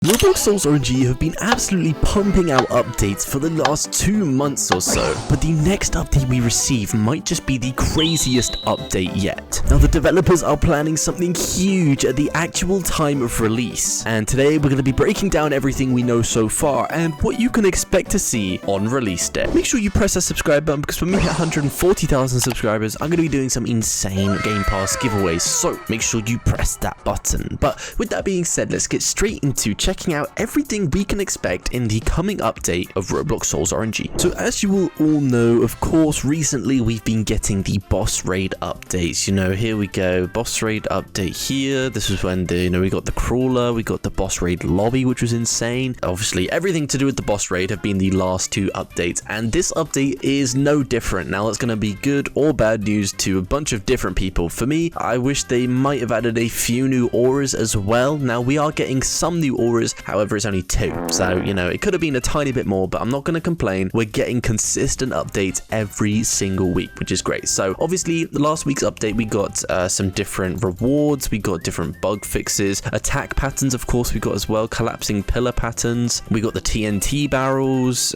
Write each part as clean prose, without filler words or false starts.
Roblox Souls RNG have been absolutely pumping out updates for the last 2 months or so, but the next update we receive might just be the craziest update yet. Now the developers are planning something huge at the actual time of release, and today we're going to be breaking down everything we know so far and what you can expect to see on release day. Make sure you press that subscribe button because when we hit 140,000 subscribers, I'm going to be doing some insane Game Pass giveaways, so make sure you press that button. But with that being said, let's get straight into checking out everything we can expect in the coming update of Roblox Souls RNG. So as you will all know, of course, recently we've been getting the boss raid updates. You know, here we go, boss raid update here. This is when we got the crawler, we got the boss raid lobby, which was insane. Obviously, everything to do with the boss raid have been the last 2 updates, and this update is no different. Now, it's going to be good or bad news to a bunch of different people. For me, I wish they might have added a few new auras as well. Now, we are getting some new auras, however, it's only 2, so, you know, it could have been a tiny bit more, but I'm not going to complain. We're getting consistent updates every single week, which is great. So, obviously, the last week's update, we got some different rewards, we got different bug fixes, attack patterns, of course, we got as well, collapsing pillar patterns, we got the TNT barrels,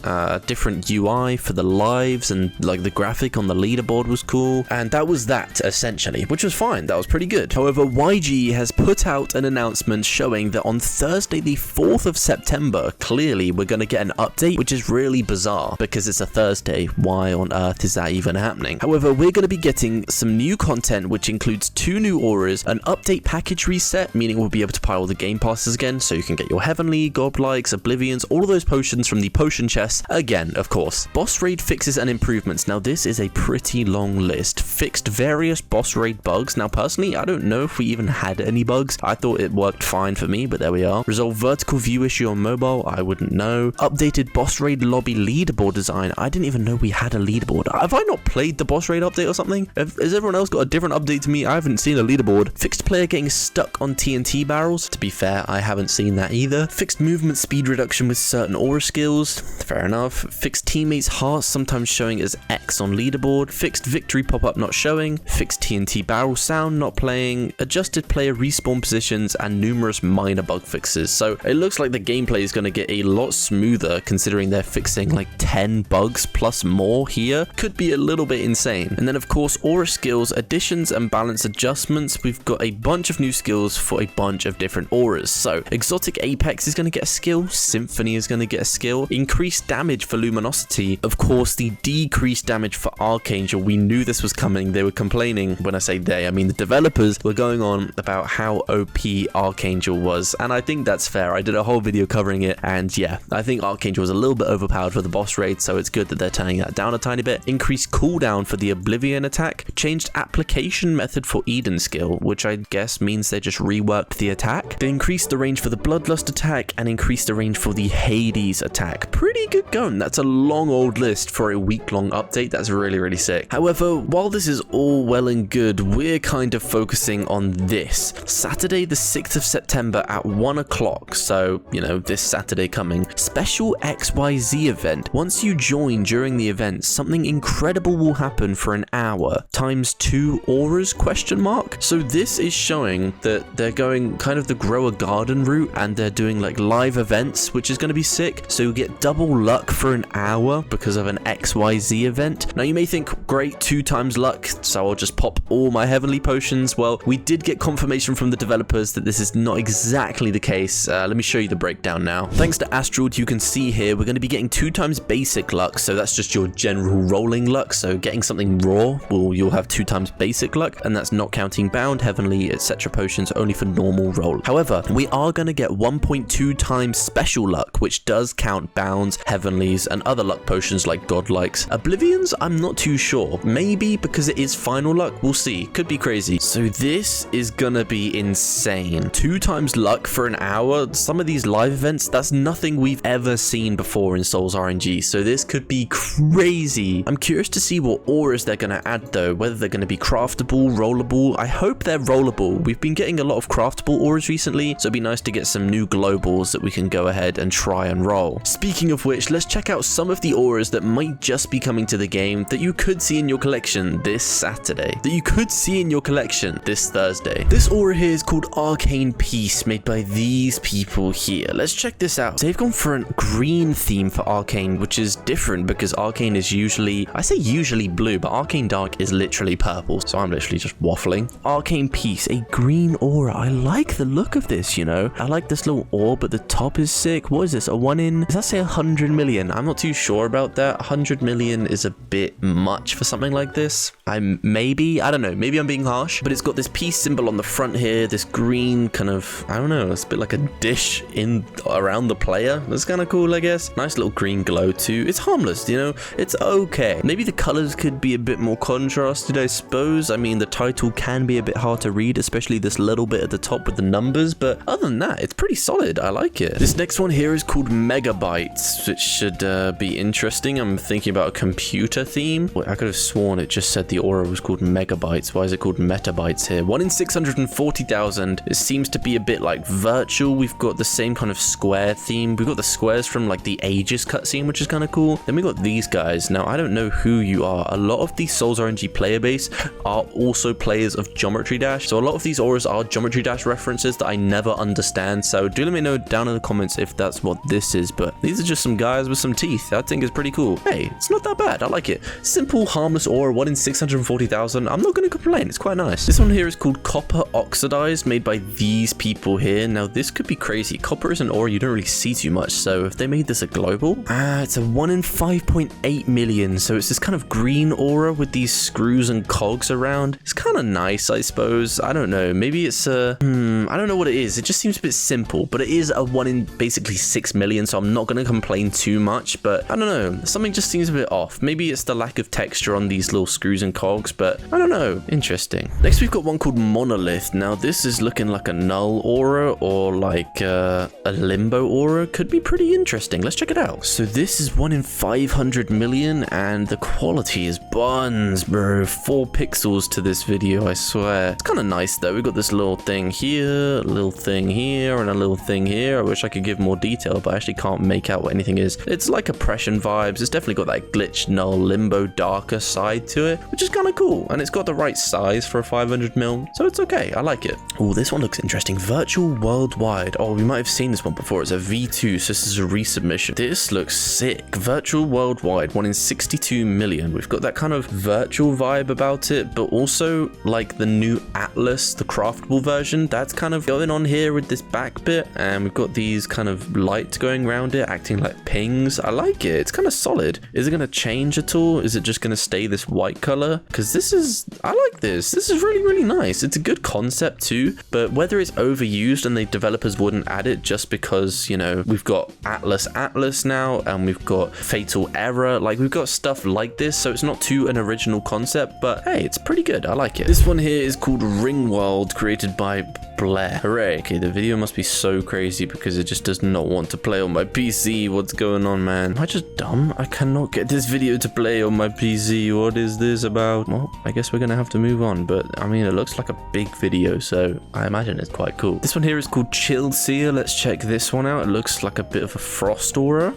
different UI for the lives, and, like, the graphic on the leaderboard was cool, and that was that, essentially, which was fine. That was pretty good. However, YG has put out an announcement showing that on Thursday, the 4th of September, clearly we're going to get an update, which is really bizarre because it's a Thursday. Why on earth is that even happening? However, we're going to be getting some new content, which includes 2 new auras, an update package reset, meaning we'll be able to buy all the game passes again, so you can get your heavenly, godlikes, oblivions, all of those potions from the potion chest again, of course. Boss raid fixes and improvements. Now, this is a pretty long list. Fixed various boss raid bugs. Now, personally, I don't know if we even had any bugs. I thought it worked fine for me, but there we are. Resolve vertical view issue on mobile, I wouldn't know. Updated boss raid lobby leaderboard design. I didn't even know we had a leaderboard. Have I not played the boss raid update or something? Has everyone else got a different update to me? I haven't seen a leaderboard. Fixed player getting stuck on TNT barrels. To be fair, I haven't seen that either. Fixed movement speed reduction with certain aura skills. Fair enough. Fixed teammates hearts sometimes showing as X on leaderboard. Fixed victory pop-up not showing. Fixed TNT barrel sound not playing. Adjusted player respawn positions and numerous minor bug fixes. So it looks like the gameplay is going to get a lot smoother considering they're fixing like 10 bugs plus more here. Could be a little bit insane. And then of course, aura skills, additions and balance adjustments. We've got a bunch of new skills for a bunch of different auras. So exotic apex is going to get a skill, symphony is going to get a skill, increased damage for luminosity, of course the decreased damage for archangel. We knew this was coming. They were complaining. When I say they, I mean the developers were going on about how OP archangel was, and I think that's fair. I did a whole video covering it, and yeah, I think archangel was a little bit overpowered for the boss raid, so it's good that they're turning that down a tiny bit. Increased cooldown for the oblivion attack, changed application method for Eden skill, which I guess means they just reworked the attack. They increased the range for the Bloodlust attack and increased the range for the Hades attack. Pretty good going. That's a long old list for a week-long update. That's really, really sick. However, while this is all well and good, we're kind of focusing on this. Saturday the 6th of September at 1 o'clock, so, you know, this Saturday coming, special XYZ event. Once you join during the event, something incredible will happen for an hour, times 2 auras, question mark. So this is showing that they're going kind of the grow a garden route, and they're doing like live events, which is going to be sick. So you get double luck for an hour because of an XYZ event. Now you may think, great, 2 times luck, so I'll just pop all my heavenly potions. Well, we did get confirmation from the developers that this is not exactly the case. Let me show you the breakdown now. Thanks to Astral, you can see here we're going to be getting 2 times basic luck, so that's just your general rolling luck. So getting something raw, well, you'll have 2 times basic luck, and that's not counting bound, heavenly, etc. potions, only for normal roll. However, we are going to get 1.2 times special luck, which does count bounds, heavenlies, and other luck potions like godlikes. Oblivions, I'm not too sure. Maybe because it is final luck, we'll see. Could be crazy. So this is gonna be insane. 2 times luck for an hour. Some of these live events, that's nothing we've ever seen before in Souls RNG, so this could be crazy. I'm curious to see what auras they're gonna add though, whether they're gonna be craftable, rollable. I hope they're rollable. We've been getting a lot of craftable auras recently, so it'd be nice to get some new globals that we can go ahead and try and roll. Speaking of which, let's check out some of the auras that might just be coming to the game that you could see in your collection this Saturday, that you could see in your collection this Thursday. This aura here is called Arcane Peace, made by these people. people here. Let's check this out. So they've gone for a green theme for Arcane, which is different because Arcane is usually, I say usually blue, but Arcane Dark is literally purple. So I'm literally just waffling. Arcane Peace, a green aura. I like the look of this, you know. I like this little orb at the top is sick. What is this? A 1 in, does that say 100 million? I'm not too sure about that. 100 million is a bit much for something like this. I don't know, maybe I'm being harsh, but it's got this peace symbol on the front here, this green kind of, I don't know, it's a bit like a dish in around the player. That's kind of cool, I guess. Nice little green glow too. It's harmless, you know, it's okay. Maybe the colors could be a bit more contrasted, I suppose. I mean, the title can be a bit hard to read, especially this little bit at the top with the numbers, but other than that, it's pretty solid. I like it. This next one here is called Megabytes, which should be interesting. I'm thinking about a computer theme. Wait, I could have sworn it just said the aura was called Megabytes. Why is it called Metabytes here? 1 in 640,000. It seems to be a bit like virtual. We've got the same kind of square theme. We've got the squares from like the Aegis cutscene, which is kind of cool. Then we got these guys. Now, I don't know who you are. A lot of the Souls RNG player base are also players of Geometry Dash. So a lot of these auras are Geometry Dash references that I never understand. So do let me know down in the comments if that's what this is. But these are just some guys with some teeth. I think it's pretty cool. Hey, it's not that bad. I like it. Simple, harmless aura, 1 in 640,000. I'm not going to complain. It's quite nice. This one here is called Copper Oxidized, made by these people here. Now, this could be crazy. Copper is an aura you don't really see too much. So if they made this a global, it's a 1 in 5.8 million. So it's this kind of green aura with these screws and cogs around. It's kind of nice, I suppose. I don't know. Maybe it's a, I don't know what it is. It just seems a bit simple, but it is a 1 in basically 6 million. So I'm not going to complain too much, but I don't know. Something just seems a bit off. Maybe it's the lack of texture on these little screws and cogs, but I don't know. Interesting. Next, we've got one called Monolith. Now, this is looking like a null aura or like a limbo aura. Could be pretty interesting. Let's check it out. So this is 1 in 500 million, and the quality is buns, bro. 4 pixels to this video, I swear. It's kind of nice though. We've got this little thing here, a little thing here, and a little thing here. I wish I could give more detail, but I actually can't make out what anything is. It's like oppression vibes. It's definitely got that glitch, null, limbo, darker side to it, which is kind of cool. And it's got the right size for a 500 mil, so it's okay. I like it. Oh, this one looks interesting. Virtual Worldwide. Oh, we might have seen this one before. It's a V2, so this is a resubmission. This looks sick. Virtual Worldwide, 1 in 62 million. We've got that kind of virtual vibe about it, but also like the new Atlas, the craftable version, that's kind of going on here with this back bit, and we've got these kind of lights going around it, acting like pings. I like it. It's kind of solid. Is it going to change at all? Is it just going to stay this white color? Because this is, I like this. This is really, really nice. It's a good concept too, but whether it's overused and the developers wouldn't add it just because, you know, we've got Atlas now, and we've got Fatal Error, like we've got stuff like this, so it's not too an original concept, but hey, it's pretty good. I like it. This one here is called Ring World, created by Blair. Hooray. Okay, the video must be so crazy because it just does not want to play on my PC. What's going on, man? Am I just dumb? I cannot get this video to play on my PC. What is this about? Well, I guess we're gonna have to move on, but I mean, it looks like a big video, so I imagine it's quite cool. This one here is called Chilled Seer. Let's check this one out. It looks like a bit of a frost aura.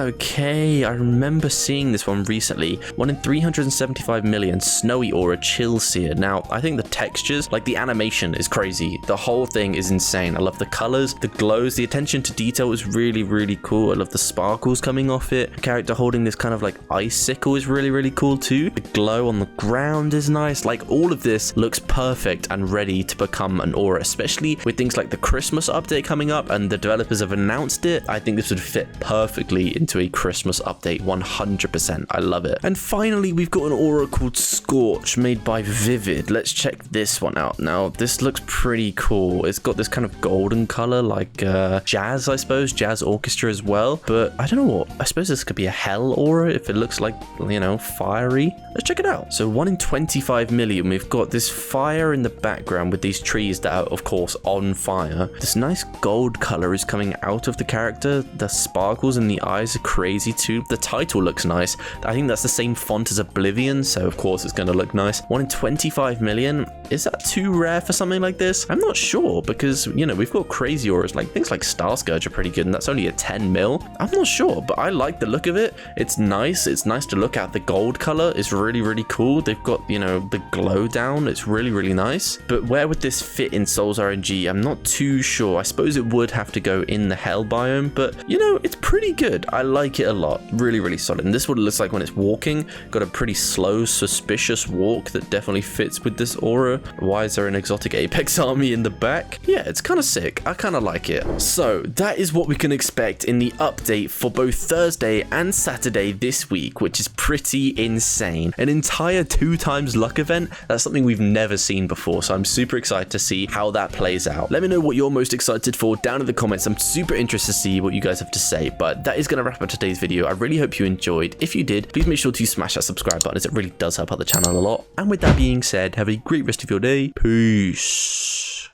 Okay. I remember seeing this one recently. 1 in 375 million, Snowy Aura, Chill Seer. Now, I think the textures, like the animation is crazy. The whole thing is insane. I love the colors, the glows, the attention to detail is really, really cool. I love the sparkles coming off it. The character holding this kind of like icicle is really, really cool too. The glow on the ground is nice. Like all of this looks perfect and ready to become an aura, especially with things like the Christmas update coming up and the developers have announced it. I think this would fit perfectly into a Christmas update 100%. I love it. And finally, we've got an aura called Scorch, made by Vivid. Let's check this one out. Now, this looks pretty cool. It's got this kind of golden color, like jazz, I suppose, jazz orchestra as well. But I don't know what. I suppose this could be a hell aura if it looks like, you know, fiery. Let's check it out. So 1 in 25 million, we've got this fire in the background with these trees that are, of course, on fire. This nice gold color is coming out of the character. The sparkles in the eyes are crazy too. The title looks nice. I think that's the same font as Oblivion, so of course it's going to look nice. 1 in 25 million. Is that too rare for something like this? I'm not sure because, you know, we've got crazy auras, like things like Star Scourge are pretty good, and that's only a 10 mil. I'm not sure, but I like the look of it. It's nice. It's nice to look at. The gold color is really, really cool. They've got, you know, the glow down. It's really, really nice. But where would this fit in Souls RNG? I'm not too sure. I suppose it would have to go in the hell biome, but, you know, it's pretty good. I like it a lot. Really, really solid. And this is what it looks like when it's walking. Got a pretty slow, suspicious walk that definitely fits with this aura. Why is there an exotic Apex army in the back? Yeah, it's kind of sick. I kind of like it. So that is what we can expect in the update for both Thursday and Saturday this week, which is pretty insane. An entire 2x luck event. That's something we've never seen before. So I'm super excited to see how that plays out. Let me know what you're most excited for down in the comments. I'm super interested to see what you guys have to say, but that is going to wrap up today's video. I really hope you enjoyed. If you did, please make sure to smash that subscribe button, as it really does help out the channel a lot. And with that being said, have a great rest of your day. Peace.